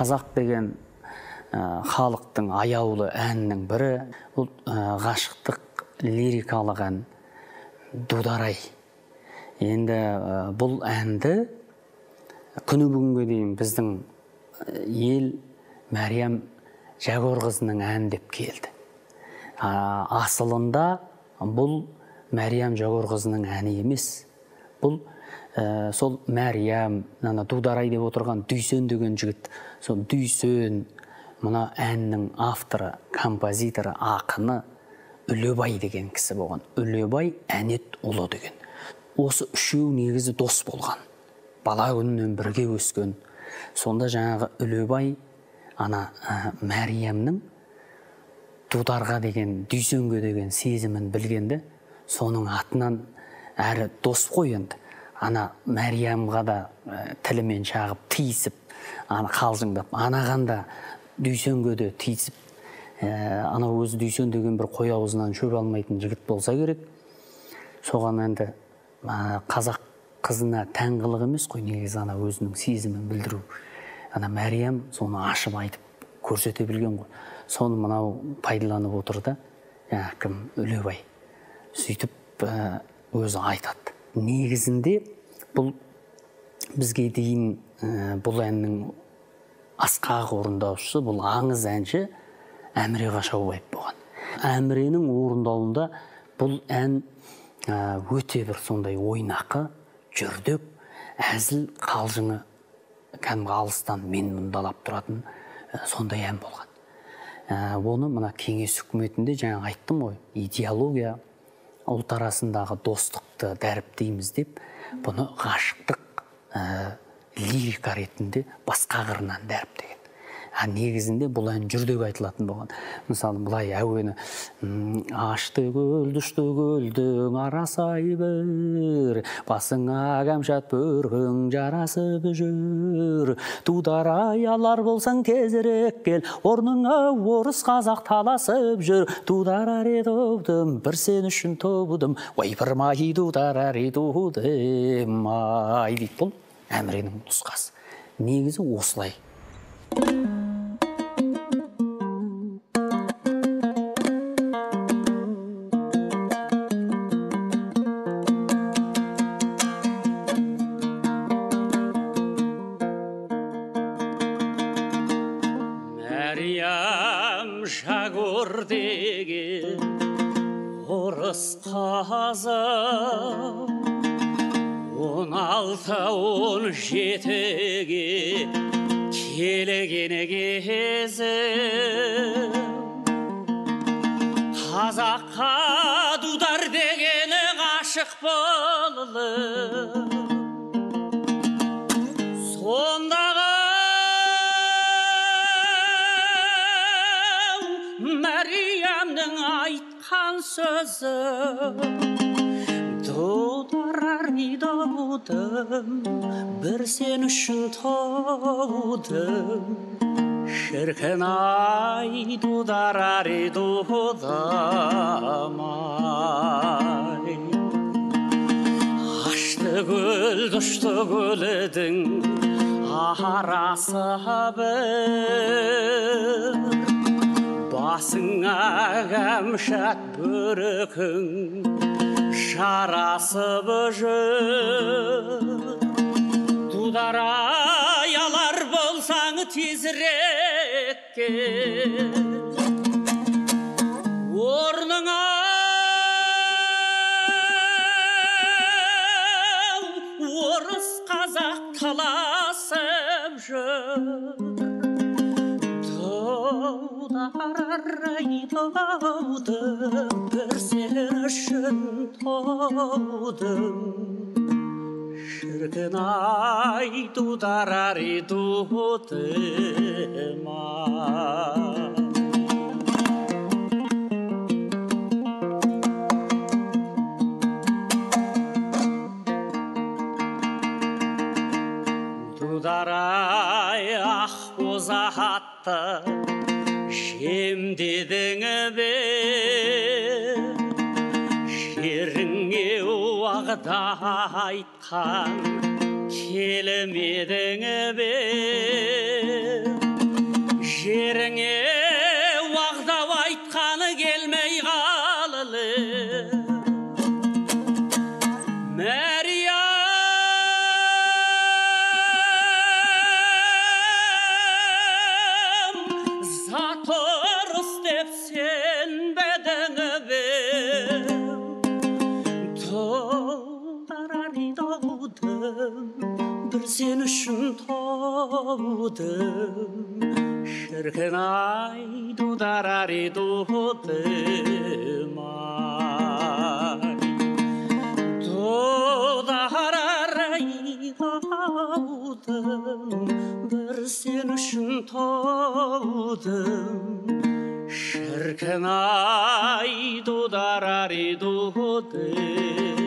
Қазақ деген халықтың аяулы әнінің бірі, бұл ғашықтық лирикалық ән Дударай. Енді бұл әнді күні бүгінге дейін біздің ел Мәриям Жәгөрқызының ән деп келді. Асылында бұл Мәриям Жәгөрқызының әні емес. Бұл сол Мәриям, Дударай деп отырған Дүйсен деген жігіт. Сол Дүйсен, мына әннің авторы, композиторы, ақыны Үлебай деген кісі болған. Үлебай әнет ұлы деген. Осы үшеу негізі дос болған. Бала күнінен бірге өскен. Сонда жаңағы Үлебай Мәриямның Дударға деген, Дүйсенге деген сезімін білгенде, соның атынан әрі дос қой енді. Мәриямға да тілімен шағып, тиісіп, қалжыңдап, анағанда Дүйсенге де тиісіп, өзі Дүйсен деген бір қой аузынан шөп алмайтын жігіт болса керек. Соған енді қазақ қызына тән қылық емес қой, негізі өзінің сезімін білдіру. Мәриям соны ашып айтып көрсете білген ғой. Соны мынау пайдаланып отырды, кім Үлебай. Сөйтіп өзі айтады. Негізінде бұл бізге дейін бұл әннің асқақ орындаушысы, бұл аңыз әнші Әміре Қашаубаев болған. Әміренің орындауында бұл ән өте бір сондай ойнақы, жүрдек, әзіл қалжыңы кәдімгі алыстан мен мұндалап тұратын сондай ән болған. Оны мына кеңес үкіметінде жаңа айттым ғой, идеология, ұлт арасындағы достықты дәріптейміз деп, бұны ғашықтық лирика ретінде басқа қырынан дәріптеген. Негізінде бұл ән жүрдек айтылатын болған. Мысалы, бұлай әуені ашты көлдің арасай бір, басыңа кәмшат бөркің жарасып жүр. Дударай алар болсаң тезірек кел, орныңа орыс қазақ таласып жүр. Дударари тудым, бір сен үшін тудым, ойпырмай дударари тудым ай дейді. Бұл Әміренің нұсқасы. Негізі осылай. Мәриям Жәгөр деген орыс қызы 16-17-ге келген кезі қазаққа Дудар дегені ғашық болды. Сондағы Мәриямның айтқан сөзі Дударай тудым, бір сен үшін тудым. Шіркін ай дударари тудым ай. Ашты көл, дұшты көлдің арасы бір, басыңа кәмшат бөркің жарасып жүр. Дударай алар болсаң тезірек кел, орныңа орыс қазақ таласып жүр. Дударай тудым, бір сен үшін тудым. Шіркін ай дударари тудым ай. Дударай ақбоз атты жемдедің бе, жеріңе уағда айтқан келмедің бе. жеріңе уағдап айтқаны келмей қалылы Мәриям затор істеп сенбедің бе толдараридоудым бір сен үшін тоудым шіркін ай дудараридудым ай дудараридоудым бір сен үшін тоудым шіркін ай дудараридудым